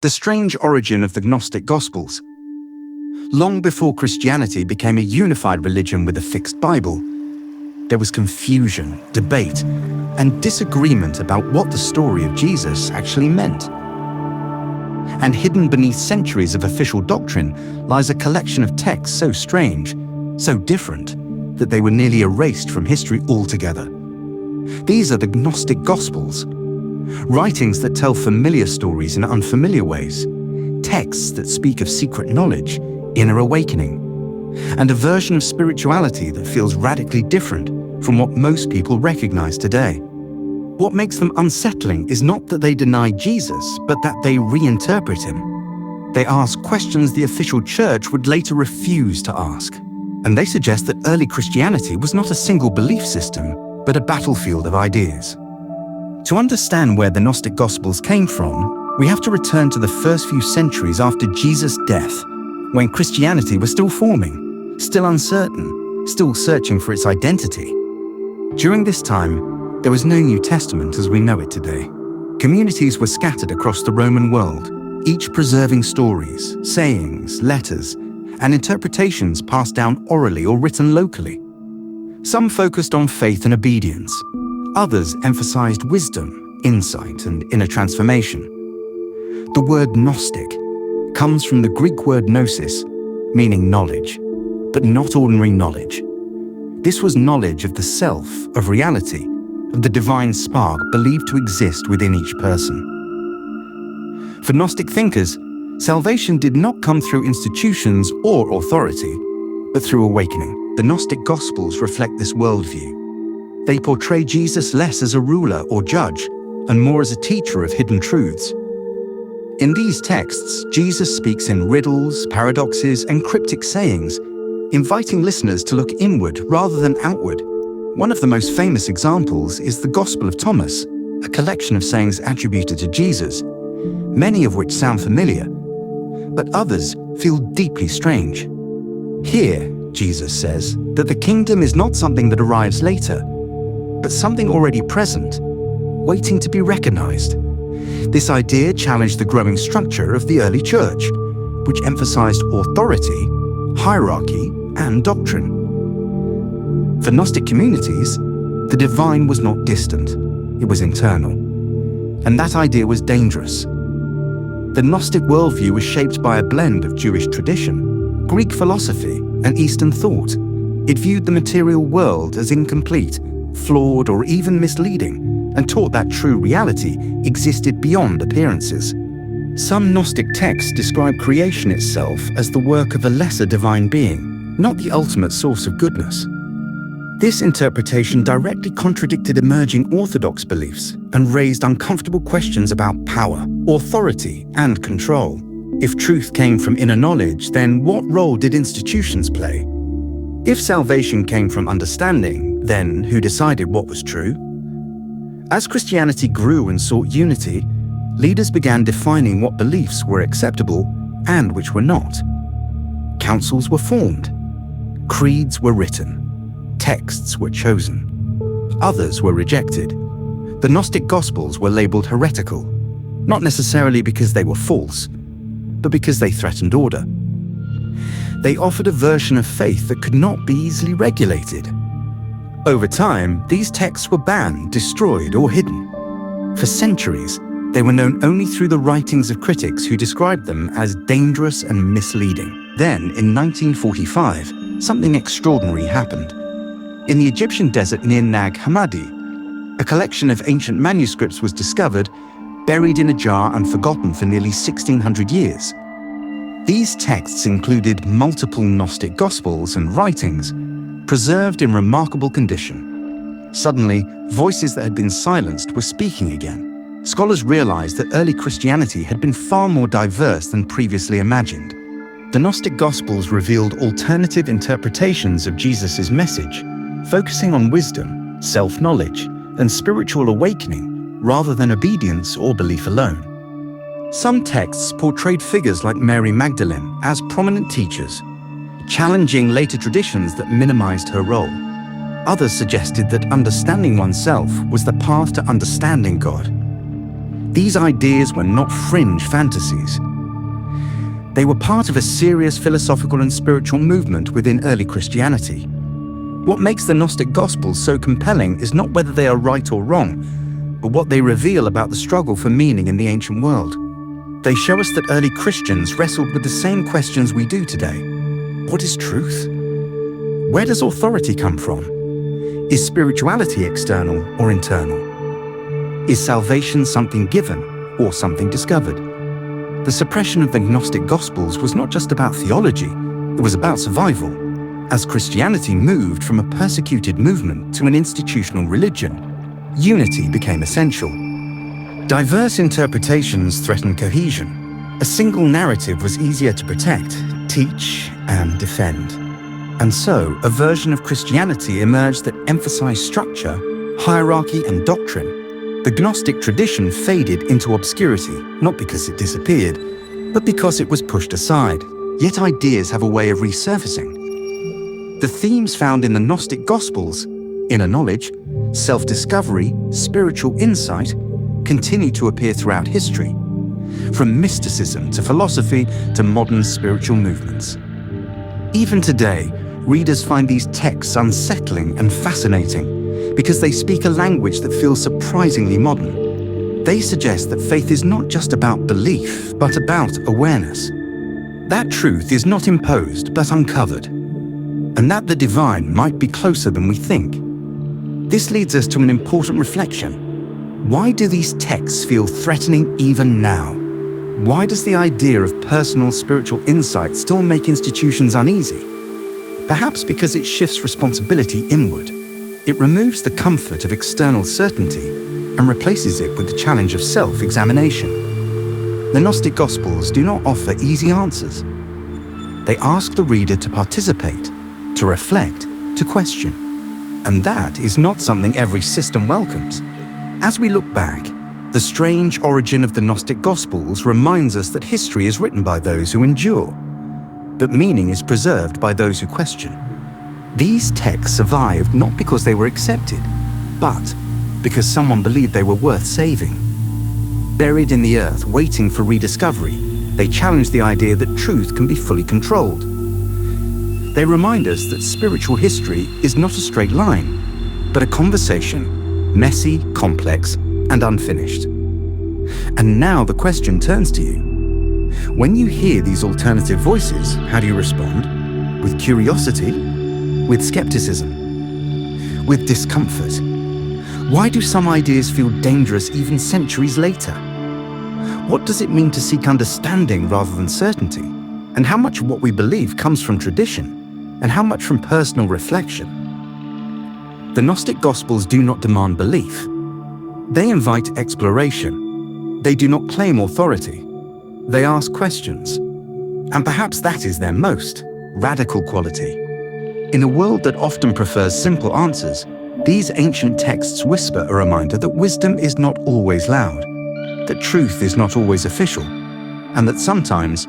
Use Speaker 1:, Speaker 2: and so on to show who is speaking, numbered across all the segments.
Speaker 1: The strange origin of the Gnostic Gospels. Long before Christianity became a unified religion with a fixed Bible, there was confusion, debate, and disagreement about what the story of Jesus actually meant. And hidden beneath centuries of official doctrine lies a collection of texts so strange, so different, that they were nearly erased from history altogether. These are the Gnostic Gospels, writings that tell familiar stories in unfamiliar ways, texts that speak of secret knowledge, inner awakening, and a version of spirituality that feels radically different from what most people recognize today. What makes them unsettling is not that they deny Jesus, but that they reinterpret him. They ask questions the official church would later refuse to ask. And they suggest that early Christianity was not a single belief system, but a battlefield of ideas. To understand where the Gnostic Gospels came from, we have to return to the first few centuries after Jesus' death, when Christianity was still forming, still uncertain, still searching for its identity. During this time, there was no New Testament as we know it today. Communities were scattered across the Roman world, each preserving stories, sayings, letters, and interpretations passed down orally or written locally. Some focused on faith and obedience. Others emphasized wisdom, insight, and inner transformation. The word Gnostic comes from the Greek word gnosis, meaning knowledge, but not ordinary knowledge. This was knowledge of the self, of reality, of the divine spark believed to exist within each person. For Gnostic thinkers, salvation did not come through institutions or authority, but through awakening. The Gnostic Gospels reflect this worldview. They portray Jesus less as a ruler or judge, and more as a teacher of hidden truths. In these texts, Jesus speaks in riddles, paradoxes, and cryptic sayings, inviting listeners to look inward rather than outward. One of the most famous examples is the Gospel of Thomas, a collection of sayings attributed to Jesus, many of which sound familiar, but others feel deeply strange. Here, Jesus says that the kingdom is not something that arrives later, but something already present, waiting to be recognized. This idea challenged the growing structure of the early church, which emphasized authority, hierarchy, and doctrine. For Gnostic communities, the divine was not distant, it was internal. And that idea was dangerous. The Gnostic worldview was shaped by a blend of Jewish tradition, Greek philosophy, and Eastern thought. It viewed the material world as incomplete, flawed, or even misleading, and taught that true reality existed beyond appearances. Some Gnostic texts describe creation itself as the work of a lesser divine being, not the ultimate source of goodness. This interpretation directly contradicted emerging Orthodox beliefs and raised uncomfortable questions about power, authority, and control. If truth came from inner knowledge, then what role did institutions play? If salvation came from understanding, then who decided what was true? As Christianity grew and sought unity, leaders began defining what beliefs were acceptable and which were not. Councils were formed. Creeds were written. Texts were chosen. Others were rejected. The Gnostic Gospels were labeled heretical, not necessarily because they were false, but because they threatened order. They offered a version of faith that could not be easily regulated. Over time, these texts were banned, destroyed, or hidden. For centuries, they were known only through the writings of critics who described them as dangerous and misleading. Then, in 1945, something extraordinary happened. In the Egyptian desert near Nag Hammadi, a collection of ancient manuscripts was discovered, buried in a jar and forgotten for nearly 1,600 years. These texts included multiple Gnostic Gospels and writings, preserved in remarkable condition. Suddenly, voices that had been silenced were speaking again. Scholars realized that early Christianity had been far more diverse than previously imagined. The Gnostic Gospels revealed alternative interpretations of Jesus' message, focusing on wisdom, self-knowledge, and spiritual awakening rather than obedience or belief alone. Some texts portrayed figures like Mary Magdalene as prominent teachers, challenging later traditions that minimized her role. Others suggested that understanding oneself was the path to understanding God. These ideas were not fringe fantasies. They were part of a serious philosophical and spiritual movement within early Christianity. What makes the Gnostic Gospels so compelling is not whether they are right or wrong, but what they reveal about the struggle for meaning in the ancient world. They show us that early Christians wrestled with the same questions we do today. What is truth? Where does authority come from? Is spirituality external or internal? Is salvation something given or something discovered? The suppression of the Gnostic Gospels was not just about theology, it was about survival. As Christianity moved from a persecuted movement to an institutional religion, unity became essential. Diverse interpretations threatened cohesion. A single narrative was easier to protect, teach, and defend. And so, a version of Christianity emerged that emphasized structure, hierarchy, and doctrine. The Gnostic tradition faded into obscurity, not because it disappeared, but because it was pushed aside. Yet ideas have a way of resurfacing. The themes found in the Gnostic Gospels, inner knowledge, self-discovery, spiritual insight, continue to appear throughout history, from mysticism to philosophy to modern spiritual movements. Even today, readers find these texts unsettling and fascinating because they speak a language that feels surprisingly modern. They suggest that faith is not just about belief, but about awareness. That truth is not imposed, but uncovered, and that the divine might be closer than we think. This leads us to an important reflection. Why do these texts feel threatening even now? Why does the idea of personal spiritual insight still make institutions uneasy? Perhaps because it shifts responsibility inward. It removes the comfort of external certainty and replaces it with the challenge of self-examination. The Gnostic Gospels do not offer easy answers. They ask the reader to participate, to reflect, to question. And that is not something every system welcomes. As we look back, the strange origin of the Gnostic Gospels reminds us that history is written by those who endure, that meaning is preserved by those who question. These texts survived not because they were accepted, but because someone believed they were worth saving. Buried in the earth, waiting for rediscovery, they challenge the idea that truth can be fully controlled. They remind us that spiritual history is not a straight line, but a conversation, messy, complex, and unfinished. And now the question turns to you. When you hear these alternative voices, how do you respond? With curiosity? With skepticism? With discomfort? Why do some ideas feel dangerous even centuries later? What does it mean to seek understanding rather than certainty? And how much of what we believe comes from tradition? And how much from personal reflection? The Gnostic Gospels do not demand belief. They invite exploration. They do not claim authority. They ask questions. And perhaps that is their most radical quality. In a world that often prefers simple answers, these ancient texts whisper a reminder that wisdom is not always loud, that truth is not always official, and that sometimes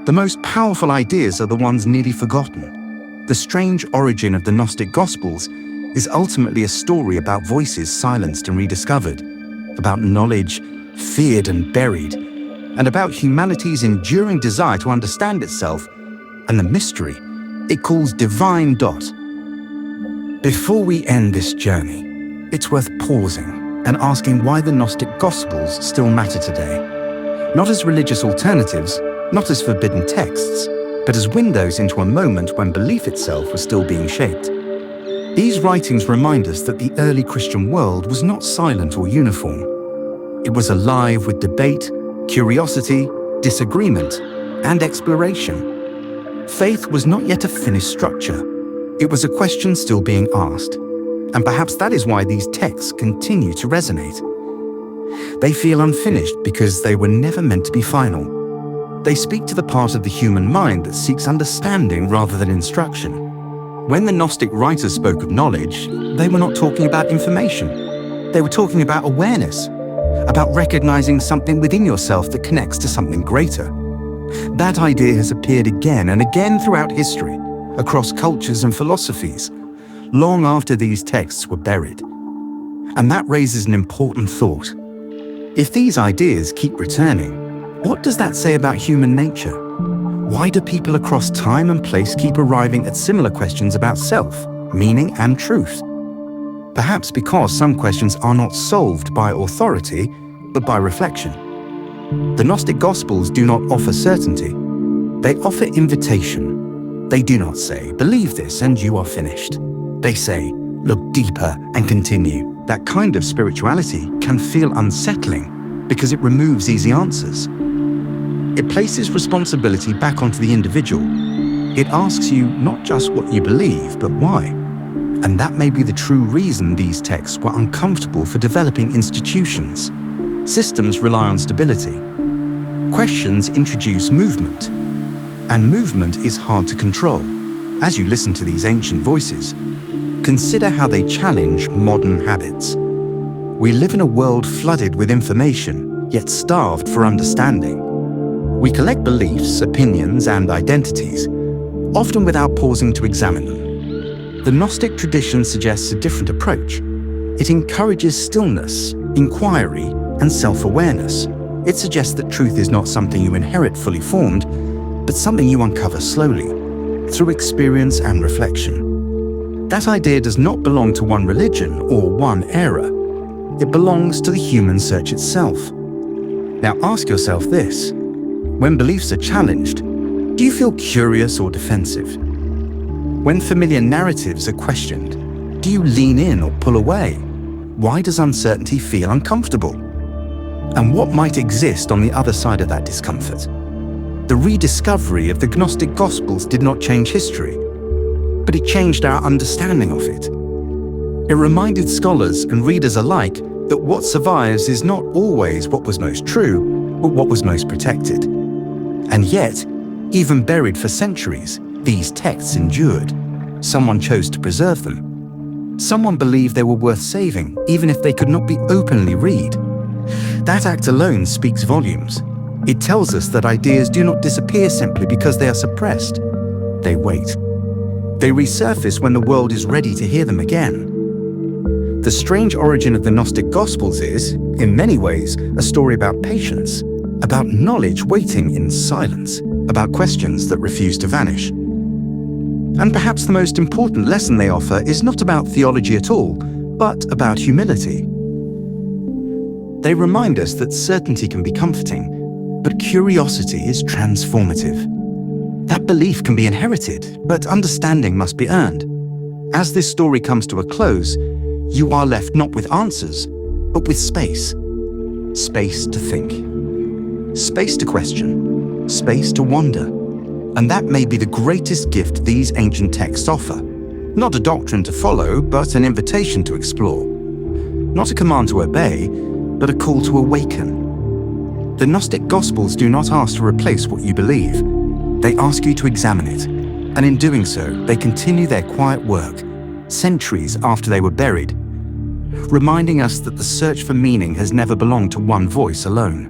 Speaker 1: the most powerful ideas are the ones nearly forgotten. The strange origin of the Gnostic Gospels is ultimately a story about voices silenced and rediscovered, about knowledge feared and buried, and about humanity's enduring desire to understand itself and the mystery it calls divine dot. Before we end this journey, it's worth pausing and asking why the Gnostic Gospels still matter today. Not as religious alternatives, not as forbidden texts, but as windows into a moment when belief itself was still being shaped. These writings remind us that the early Christian world was not silent or uniform. It was alive with debate, curiosity, disagreement, and exploration. Faith was not yet a finished structure. It was a question still being asked. And perhaps that is why these texts continue to resonate. They feel unfinished because they were never meant to be final. They speak to the part of the human mind that seeks understanding rather than instruction. When the Gnostic writers spoke of knowledge, they were not talking about information. They were talking about awareness, about recognizing something within yourself that connects to something greater. That idea has appeared again and again throughout history, across cultures and philosophies, long after these texts were buried. And that raises an important thought. If these ideas keep returning, what does that say about human nature? Why do people across time and place keep arriving at similar questions about self, meaning, and truth? Perhaps because some questions are not solved by authority, but by reflection. The Gnostic Gospels do not offer certainty. They offer invitation. They do not say, "Believe this and you are finished." They say, "Look deeper and continue." That kind of spirituality can feel unsettling because it removes easy answers. It places responsibility back onto the individual. It asks you not just what you believe, but why. And that may be the true reason these texts were uncomfortable for developing institutions. Systems rely on stability. Questions introduce movement. And movement is hard to control. As you listen to these ancient voices, consider how they challenge modern habits. We live in a world flooded with information, yet starved for understanding. We collect beliefs, opinions, and identities, often without pausing to examine them. The Gnostic tradition suggests a different approach. It encourages stillness, inquiry, and self-awareness. It suggests that truth is not something you inherit fully formed, but something you uncover slowly, through experience and reflection. That idea does not belong to one religion or one era. It belongs to the human search itself. Now ask yourself this: when beliefs are challenged, do you feel curious or defensive? When familiar narratives are questioned, do you lean in or pull away? Why does uncertainty feel uncomfortable? And what might exist on the other side of that discomfort? The rediscovery of the Gnostic Gospels did not change history, but it changed our understanding of it. It reminded scholars and readers alike that what survives is not always what was most true, but what was most protected. And yet, even buried for centuries, these texts endured. Someone chose to preserve them. Someone believed they were worth saving, even if they could not be openly read. That act alone speaks volumes. It tells us that ideas do not disappear simply because they are suppressed. They wait. They resurface when the world is ready to hear them again. The strange origin of the Gnostic Gospels is, in many ways, a story about patience, about knowledge waiting in silence, about questions that refuse to vanish. And perhaps the most important lesson they offer is not about theology at all, but about humility. They remind us that certainty can be comforting, but curiosity is transformative. That belief can be inherited, but understanding must be earned. As this story comes to a close, you are left not with answers, but with space. Space to think. Space to question. Space to wonder. And that may be the greatest gift these ancient texts offer. Not a doctrine to follow, but an invitation to explore. Not a command to obey, but a call to awaken. The Gnostic Gospels do not ask to replace what you believe. They ask you to examine it. And in doing so, they continue their quiet work, centuries after they were buried, reminding us that the search for meaning has never belonged to one voice alone.